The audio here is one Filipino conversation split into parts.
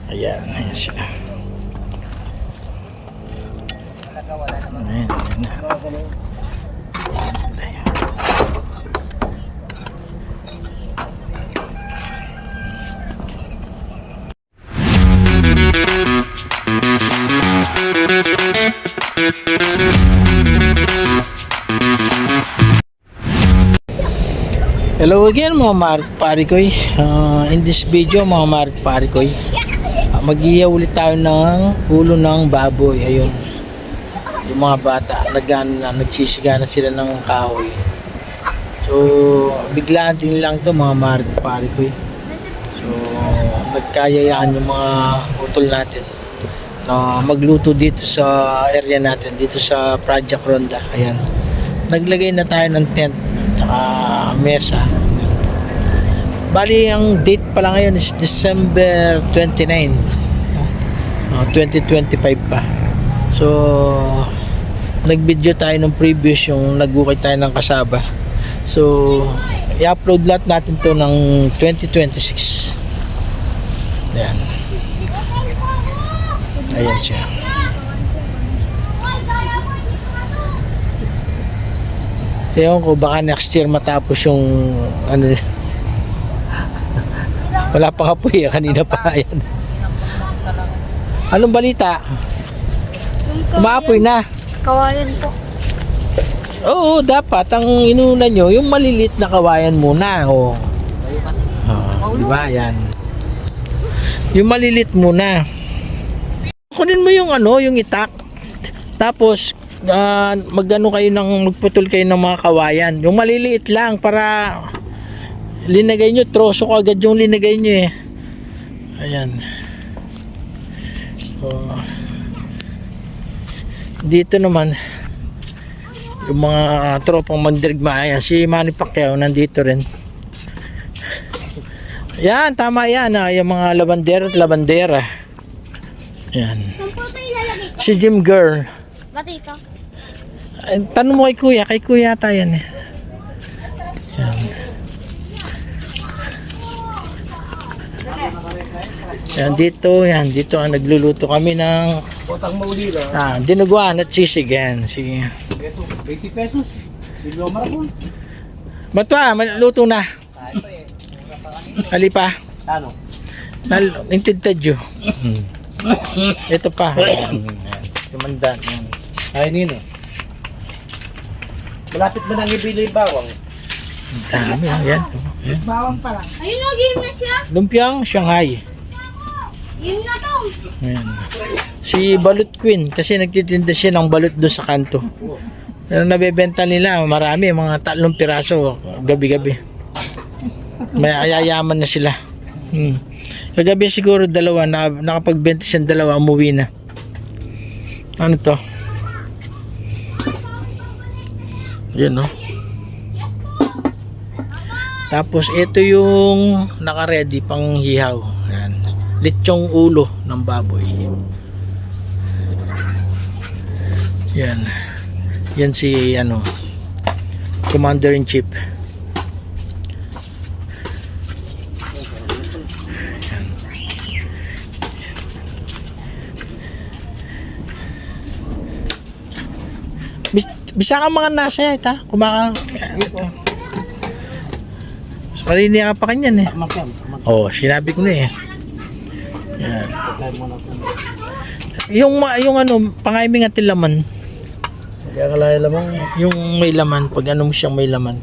Ayan, ayan siya. Ayan, ayan. Hello again mga Marikoy. In this video mga Marikoy, mag-iya ulit tayo ng ulo ng baboy. Ayun, yung mga bata nagsisiga na sila ng kahoy. So biglaan din lang to mga Marikoy. So nagkayayaan yung mga utol natin na magluto dito sa area natin, dito sa Project Ronda. Ayan, naglagay na tayo ng tent tsaka mesa. Bali ang date pala ngayon is December 29, 2025 pa. So nag-video tayo ng previous, yung nag-ukay tayo ng kasaba. So i-upload lahat natin to ng 2026. Ayan, ayan siya. Ewan ko, baka next year matapos yung ano. Wala pa nga po eh, kanina pa. Ayan. Anong balita? Umaapoy na. Kawayan po. Oo, dapat ang inuna nyo yung malilit na kawayan muna. Oh, diba? Yan, yung malilit muna. Kunin mo yung ano, yung itak. Tapos magano kayo magputol kayo ng mga kawayan. Yung maliliit lang para linagay nyo, troso ko agad yung linagay nyo eh. Ayan. So, dito naman yung mga tropang magdirigma. Ayan, si Manny Pacquiao nandito rin. Yan, tama yan. Yung mga labandera at labandera. Ayan. Si Jim Girl. Ba't ito? Tanong mo kay kuya ata yan eh. Yan. Yan dito ang nagluluto kami ng dinuguan at sisig yan. Si 20 pesos. Silo marapon. Matwa, maluto na. Hali pa. Ano? Intintadyo. Ito pa. Kumandan. Ay, Nino. Malapit ba nang ibili yung bawang? Dami yan. Bawang pa lang. Ayun na, game na siya. Lumpiang Shanghai. Game na to. Ayan. Si Balut Queen, kasi nagtitinda siya ng balut doon sa kanto. Pero nabebenta nila, marami, mga 3 piraso gabi-gabi. May ayayaman na sila. Kagabi siguro 2, nakapagbenta siya 2, umuwi na. Ano to? Yan, no? Tapos ito yung naka-ready pang hihaw. Ayan. Lechong ulo ng baboy. Yan. Yan si ano, Commander-in-Chief. Yan. Bisa ka mga nasa yan, ha? Ito. Marinig ka pa kanyan eh. Oh, sinabi ko na eh. Yan. Yung ano, pangaimin at laman. Kaya kalaya lamang. Yung may laman, pag ano mo siyang may laman.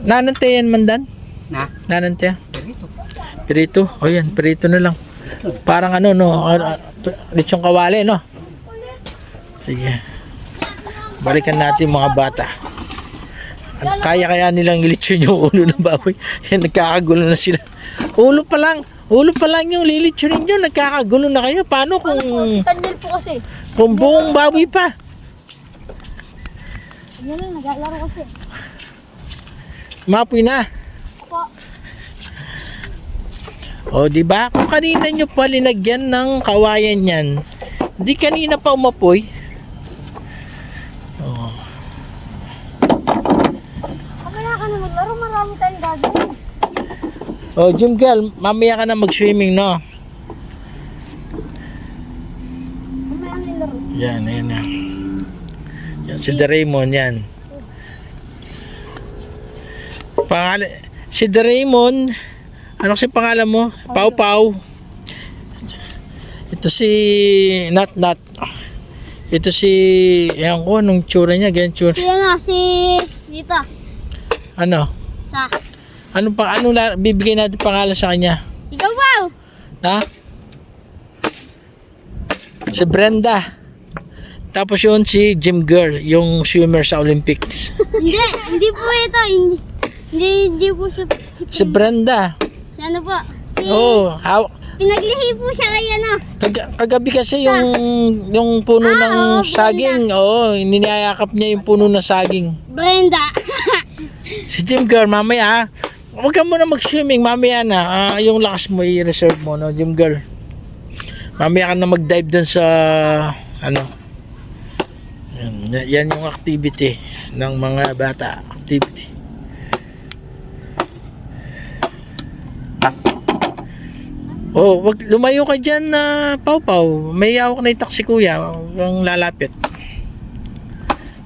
Nanante yan mandan? Na? Nanante? Pirito. O yan, pirito na lang. Parang ano, no? Lechong kawali, no? Sige. Balikan natin mga bata. Kaya nilang ilitsyon yung ulo ng baboy. Yan, nagkakagulo na sila. Ulo pa lang yung lilitsunin nyo, nagkakagulo na kayo. Paano kung Tandil po kasi. kung buong baboy pa? Yan lang, naglalaro kasi. Mapoy na. Ako. O, di ba? Kung kanina nyo pa linagyan ng kawayan yan, di kanina pa umapoy. O. Kamaya ka na maglaro, marami tayong gagawin. Oh, gym girl, mamaya ka na mag-swimming, no? Mamaya ang laro. Yan, yan, yan. Yan, si Doraemon, yan. Pangalan, si Doraemon, ano kasi pangalan mo? Pau Pau. Ito si Nat Nat. Ito si, yan ko, anong tsura niya, ganyan tsura. Siya nga, si Dita. Ano? Sa. Anong bibigay natin pangalan sa kanya? Ikaw wow! Ha? Si Brenda. Tapos yun si Gym Girl, yung swimmer sa Olympics. Hindi po ito. Hindi po sa... Si Brenda. Si ano po? Si... Oh, Pinaglihi po siya kay ano. kagabi kasi yung puno ng oo, saging. Oo, niniyayakap niya yung puno ng saging. Brenda. Si Gym Girl, mamaya, huwag ka muna mag-swimming, mamaya na. Yung lakas mo, i-reserve mo, no, Gym Girl. Mamaya ka na mag-dive dun sa, ano, yan yung activity ng mga bata. Activity. Oh, wag lumayo ka dyan na Pau Pau. May hawak na itak si kuya. Huwag kang lalapit.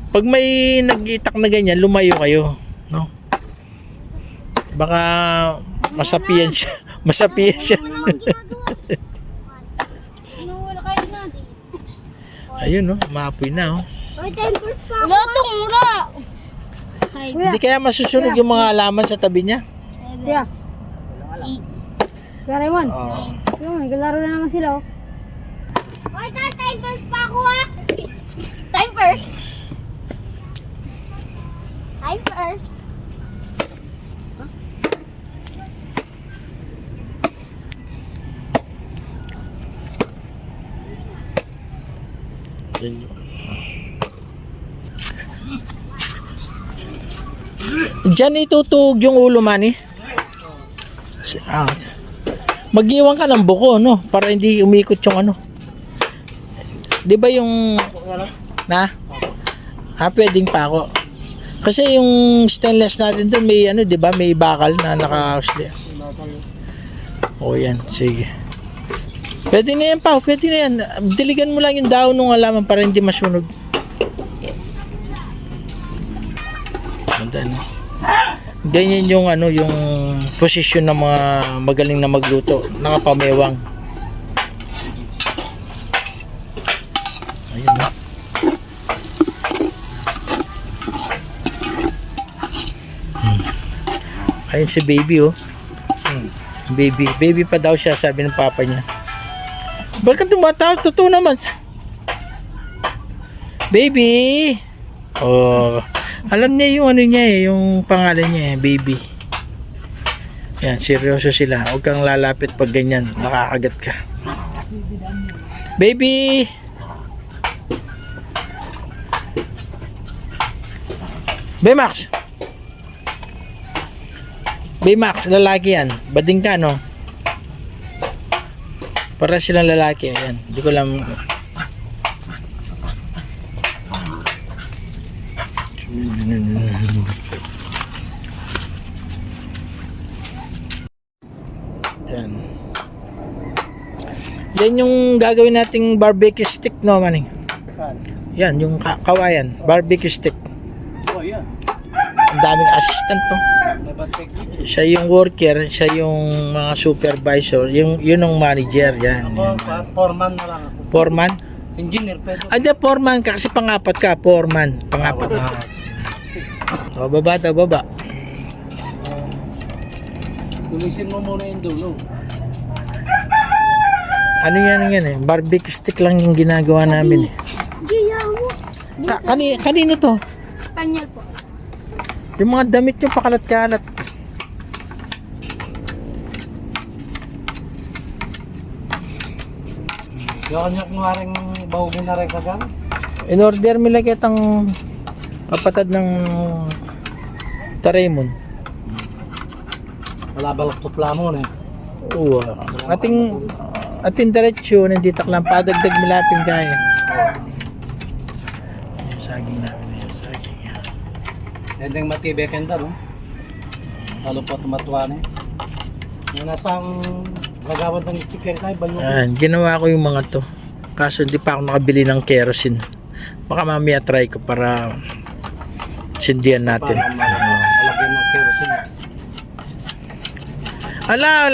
Pag may nag-itak na ganyan, lumayo kayo. No? Baka masapian siya. Masapian siya. Wala kayo na. Ayun, no? Maapoy na, oh. Wala itong mura. Hindi kaya masusunod yung mga halaman sa tabi niya? Yeah. Kaya Raymond. Oh. Yung, naglaro na naman sila, oh. Oy, time first pa ako, ha? Time first. Time first. Yan yun. Diyan itutug yung ulo, Manny. Mag-iwan ka ng buko, no? Para hindi umikot yung ano. Di ba yung... Na? Pwedeng pa ako. Kasi yung stainless natin doon, may ano, di ba? May bakal na naka-usli. O yan, sige. Pwede na yan pa, pwede na yan. Diligan mo lang yung daon ng halaman para hindi masunog. Ganda, no? Ganyan yung ano, yung posisyon ng mga magaling na magluto, nakapamewang. Ayun, no? Ayun si baby, oh. Baby pa daw siya, sabi ng papa niya. Bakit tumatawa? Totoo naman. Baby! Oh, alam niya yung ano niya eh, yung pangalan niya eh, baby. Yan, seryoso sila. Huwag kang lalapit pag ganyan, makakagat ka. Baby! Baymax! Baymax, lalaki yan. Bading ka, no? Para silang lalaki, ayan. Hindi ko lang... Yan. Yan yung gagawin nating barbecue stick, no, Manning? Yan, yung kawayan. Barbecue stick. Oh, yan. Ang daming assistant, no? Siya yung worker, siya yung mga supervisor, yun ang manager, yan. Foreman na lang ako. Foreman? Engineer, pero... Hindi, foreman ka kasi pangapat ka, foreman. Pangapat na. O, baba daw, baba. Tulisin mo muna yung dulo. Ano yan eh, barbecue stick lang yung ginagawa namin eh. Kanino to? Kanyal po. Yung mga damit yung pakalat-kalat. Yung kanya kumaring bahugin na rin kagan. In order mo lang kitang kapatid ng Doraemon. Wala balaktot lamon eh. Oo. Ating diretsyo, nandito lang padagdag milaping kaya. Saging namin na yun, saging. Yan yung matibay kenda, no? Lalo po tumatuwa na eh. Na nasang lagawan ng sticker kayo, bayo. Ayan, ginawa ko yung mga to. Kaso hindi pa ako nakabili ng kerosene. Baka mamaya try ko para sindihan natin. Malagyan ng kerosene. Ala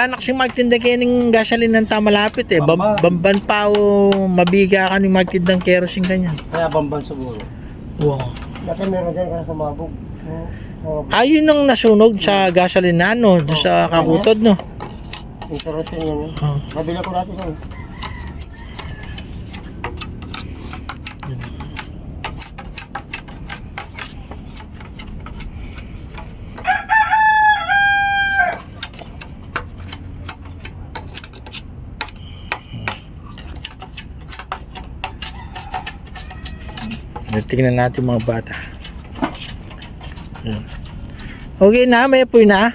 na kasing magtinda kayo ng gasoline ng tamalapit eh. Bamban. Bamban pa o mabiga ka ng magtinda ng kerosene kanya. Kaya Bamban siguro. Wow. Dati meron dyan kaya sumabog. Ayun ang nasunog sa gasoline na no, doon sa kakutod no. Yung kerosene yan. Oh. Nabila ko natin yun. Tingnan natin mga bata. Ayan. Okay na, may apoy na.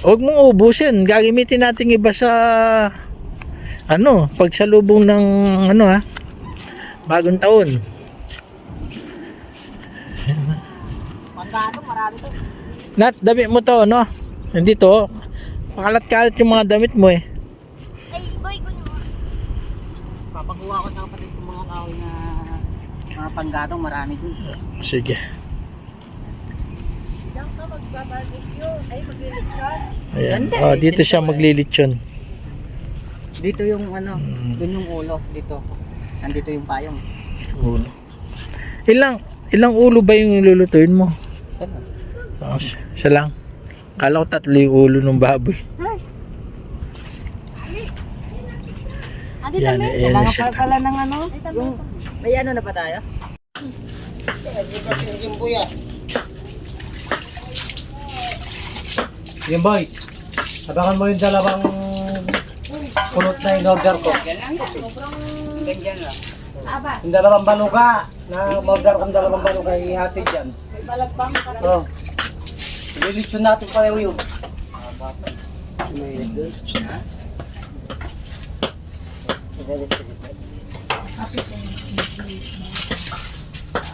Huwag mong ubusin. Gagamitin natin iba sa pagsalubong ng bagong taon. Panggato, marami to. Nat, damit mo to, no? Hindi to. Pakalat-kalat yung mga damit mo eh. Ay, boy, kunin mo. Papakuha ko sa kapatid ko mga kahoy na mga panggatong marami dun. Sige. Ayan. Oh, dito siya maglilitsyon. Dito yung dun yung ulo, dito. Nandito yung payong. Ulo. Ilang ulo ba yung lulutuin mo? Isa lang. Oh, siya lang. Kala ko 3 yung ulo ng baboy. Adi Yan, dami. ayan na Kailangan siya. pa pala ng yung, may na pa tayo? Yung boy, sabakan mo yung dalawang kulot na in-order ko. Ganyan lang. Yung dalawang baluga, na order kong dalawang baluga, ihatid yan. Oo. Ililitsyon natin pareho yun.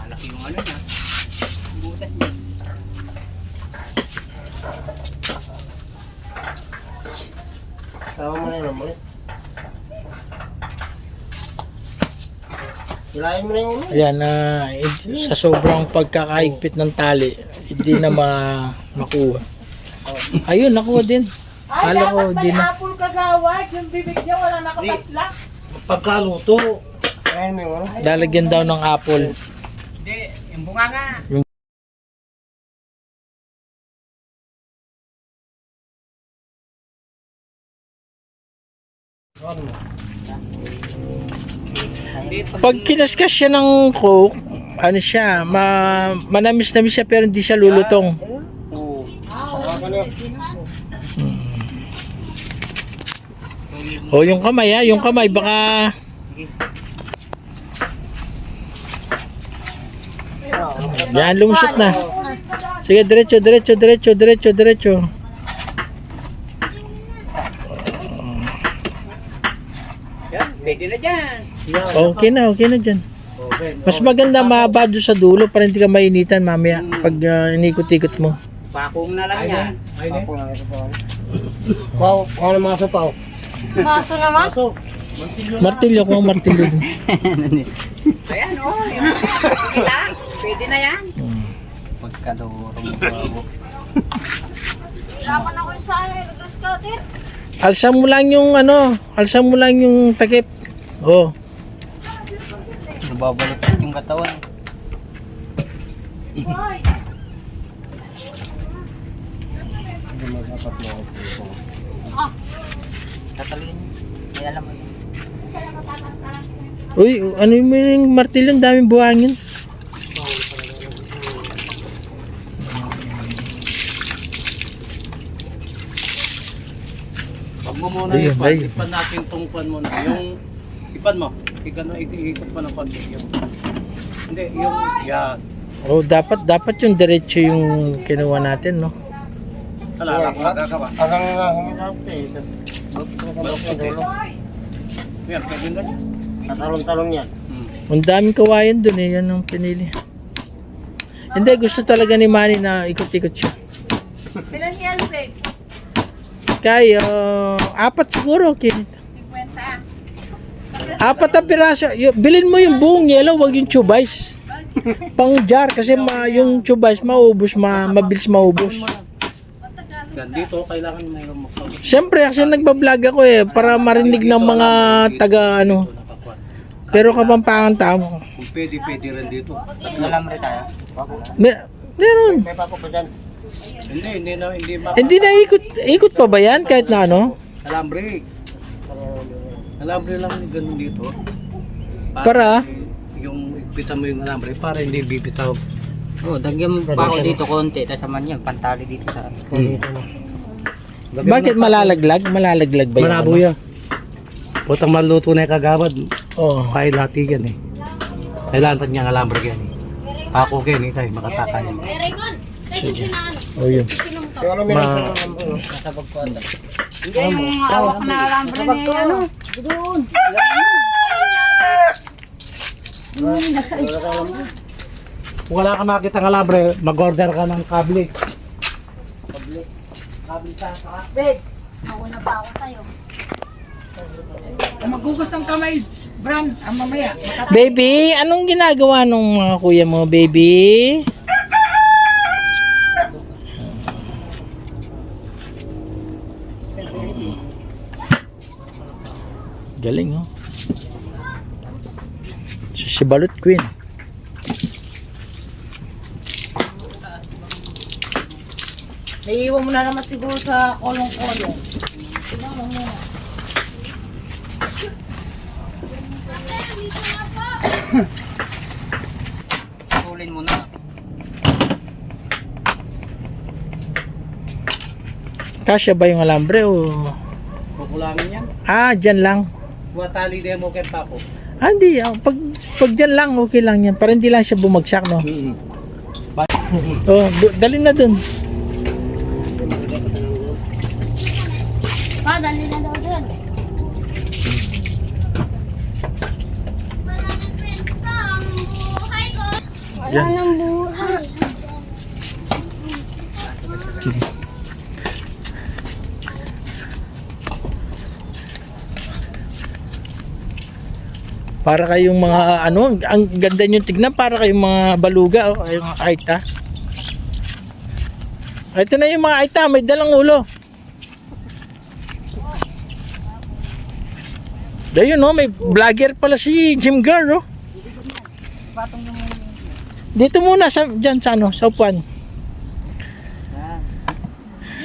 Laki yung niya. Butas niya. Sama mo na yun, boy. Hilahin mo na yun. Ayan, sa sobrang pagkakaigpit ng tali, hindi na makuha. Ayun, nakuha din. Kala ko din na. Apple kagawad, yung bibig niya wala nakapaslak. Pagkaluto. Ayan mo yun. Lalagyan daw ng apple. Hindi, yung bunga nga. Pag kinaskas siya ng coke, manamis-namis siya pero hindi siya lulutong. O yung kamay baka yan, lumusot na. Sige, diretso. Yan, pwede na dyan. Okay na dyan. Okay. Mas maganda mahaba doon sa dulo para hindi ka mainitan mamaya pag inikot-ikot mo. Pakong na lang yan. Ayun Pao, ano mga sapaw? Maso naman. Martilyo ko, martilyo din. Ayan kita, pwede na yan. Pagkalurong mo. Hirapan ako sa grass cutter. Alsa mo lang yung takip. Oh. Nababalot yung katawan. Tatalin. May alam mo. Uy, ano yung martilyo, ang daming buhangin. Pag mo muna Ayun, ipan, ayun. ipan natin itong pan muna. Yung ipan mo, ikot pa ng konti. Hindi, yung yan. Oh, dapat yung diretso yung kinuha natin, no? Kalala ko magagawa. Hanggang humilapte. Yan, pwede nga dyan. Tatalong-talong yan. Ang daming kawayan dun eh, yan ang pinili. Hindi, gusto talaga ni Manny na ikot-ikot siya. Ilan yan, Bek? Kaya, 4 siguro, okay. 50. 4 na piraso. Bilin mo yung buong yellow, wag yung chubais. Pang jar, kasi yung chubais maubos, mabilis maubos. Yan, dito, kailangan mayroon magsabi. Siyempre, kasi nagbablog ako para marinig ng mga taga ano. Pero kapampangan tao. Kung pwede rin dito. Lalamre tayo. Meron. May papo pa dyan. Hindi Hindi na ikot pa ba yan kahit na ano? alambre. Alambre lang ganun dito. Para? Yung ipita mo yung alambre para hindi bibitaw. Oh, dagyan mo pa ako dito konti. Tapos naman yan, pantali dito sa... Bakit malalaglag? Malalaglag ba yan? Malabo yan. Putang maluto na yung kagawad. Oo. Kaya lati yan eh. Kailangan niya ng alambre yan eh. Ako yan eh, tayo makataka yan. Merengon. Kasi sinaan. Oh, yun. Hindi yung hawak na alambre niya, ano? Kung wala ka makita ng alambre, mag-order ka ng kable. Mauna pa ako sa'yo. Maghugas ng kamay, Bran, ang mamaya. Baby, anong ginagawa nung mga kuya mo, baby? Galing, oh. Si Balot Queen. Naiiwan mo na naman siguro sa kolong-kolong. Sulin mo na. Kasya ba yung alambre o? Kukulangin yan. Dyan lang. Watali demo kay Papo. Hindi. Pag dyan lang, okay lang yan. Para hindi lang siya bumagsak, no? Dali na dun. Dali na daw dun. Wala nang kwenta ang buhay ko. Wala nang buhay. Para kayong mga ano, ang ganda nyo tignan, para kayong mga baluga o kayong mga aita. Ito na yung mga aita, may dalang ulo. Ayun, no, may vlogger pala si Jim Girl, oh. Dito muna diyan sa ano, sa upuan.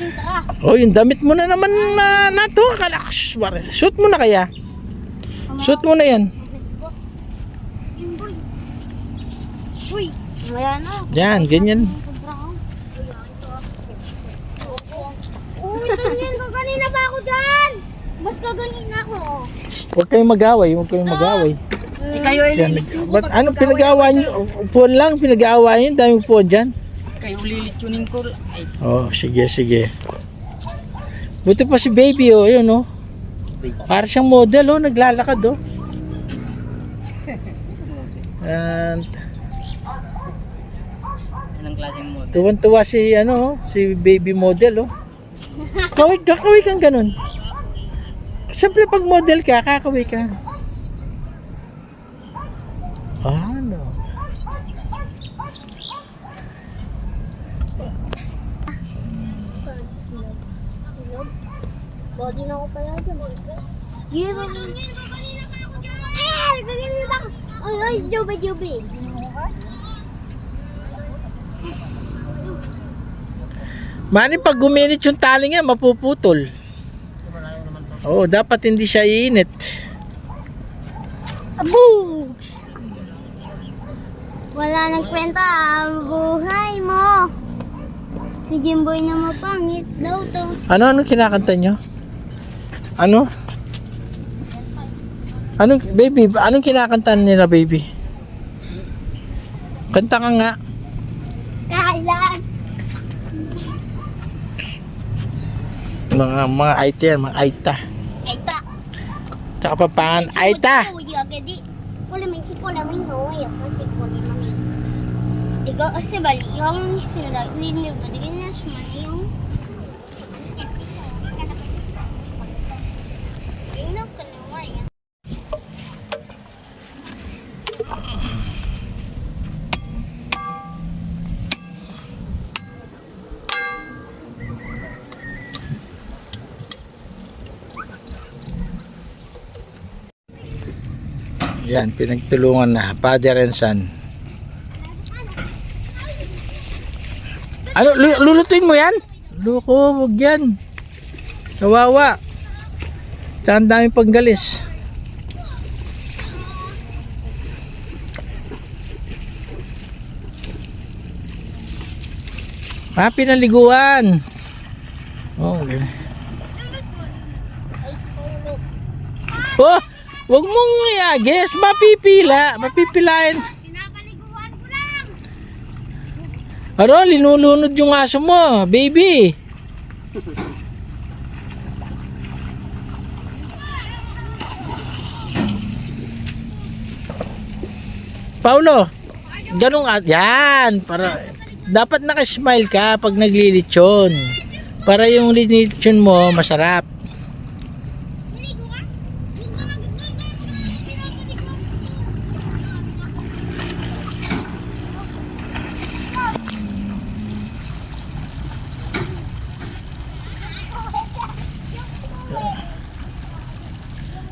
Yung tara. Oh, yung damit mo na naman na to, kalaks. Shoot mo na kaya. Shoot mo na yan. Imboy. Uy. Maya na. Yan, ganyan. Uy, ganyan ka. Kanina pa ako dyan. Mas kaganin ako. Huwag kayong mag-away, huwag kayong mag-away. Kayo ay Yan. Ba't ano pinag-aaway nyo? Upuan lang, pinag-aaway nyo, dami upuan dyan. Kayo lilitunin ko. Ay, Oh, sige, sige. Buti pa si baby, oh, yun, oh. Para siyang model, oh, naglalakad, oh. And anong klaseng mo? tuwan-tuwa si, ano, oh, si baby model, oh. Kawig kang ganun. Siyempre, pag model ka, kakawig ka. Ano? Body na ako pala dyan. Give me. Kanina pa ako dyan. Kanina pa ako. Ay, Jubi. Mani, pag guminit yung taling yan, mapuputol. Oo, dapat hindi siya iinit. Aboo! Wala nang kwenta ang buhay mo. Si Jimboy na mapangit daw to. Ano kinakanta nyo? Ano? Baby, anong kinakanta nila, baby? Kanta ka nga. Kailan? Mga aita yan, mga aita. Aita. Tsaka papangan, aita! Kulamin si kulamin ho. Ayoko si kulamin. Ikaw, kasi bali, yung sila, hindi ba, di na siya yung... Yung nakanuwar yan. Yan, pinagtulungan na. Father and son. Ano, lulutuin mo yan? Loko, wag yan. Kawawa. Tsaka ang daming panggalis. Pinaliguan. Oh, okay. Oh, wag mong iagis. Mapipilain. Pinapaliguan ko lang! Ano, linulunod yung aso mo, baby. Paulo, ganun at yan. Para, dapat nakasmile ka pag naglilitsyon. Para yung lilitsyon mo masarap.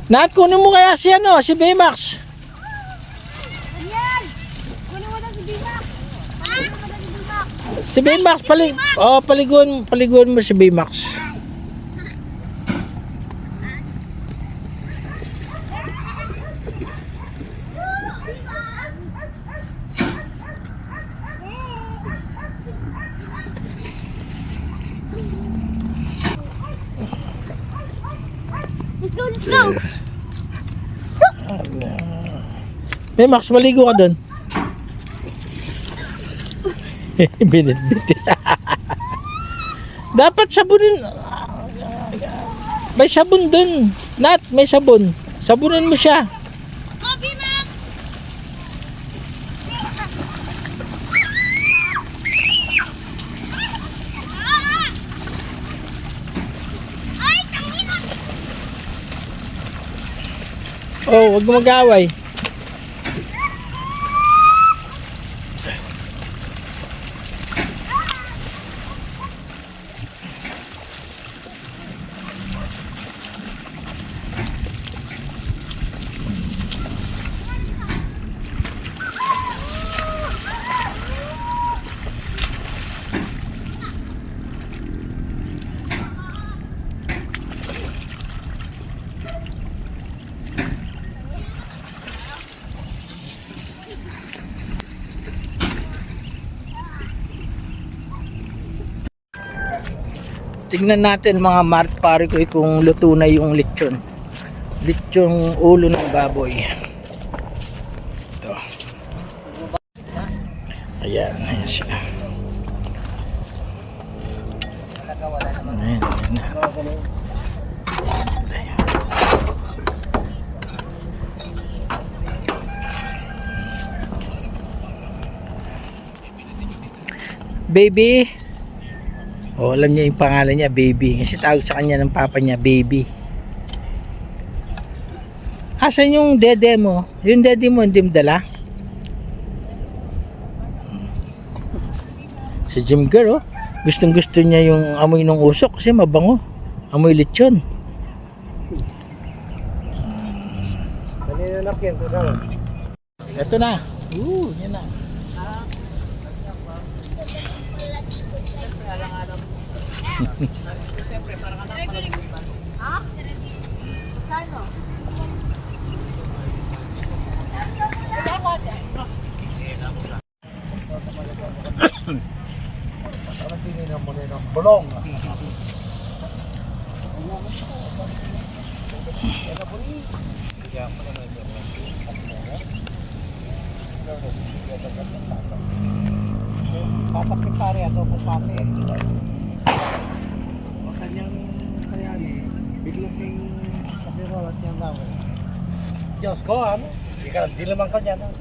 Nat, kunin mo kaya si Baymax. Ganyan! Kunin mo na si Bimak! Ha? Kunin mo na si Bimak! Si Baymax, paliguan mo si Baymax. Let's go! Baymax, maligo ka doon. Binitbit. Dapat sabunin. May sabon doon. Nat, may sabon. Sabunin mo siya. Oh, Bimak! Ay, tangina! Oh, wag mo mag-away. Tignan natin mga Mart pare ko kung luto na yung lechon. Lechong ulo ng baboy. Ito. Ayan, ayan sila. Ayan, ayan na. Baby. Oh, alam niya yung pangalan niya, Baby. Kasi tawag sa kanya ng papa niya, Baby. Asan yung dede mo? Yung dede mo, hindi mo dala? Si Jim Girl, oh. Gustong gusto niya yung amoy ng usok kasi mabango. Amoy lechon. Naninanak yan, kusama. Ito na. Yan na. Bulong. Papak ni pare ato po pare. Kanyang kayani, biglang king kapiro at yang daw. Diyos ko ano? Di ka dilaman kanya no.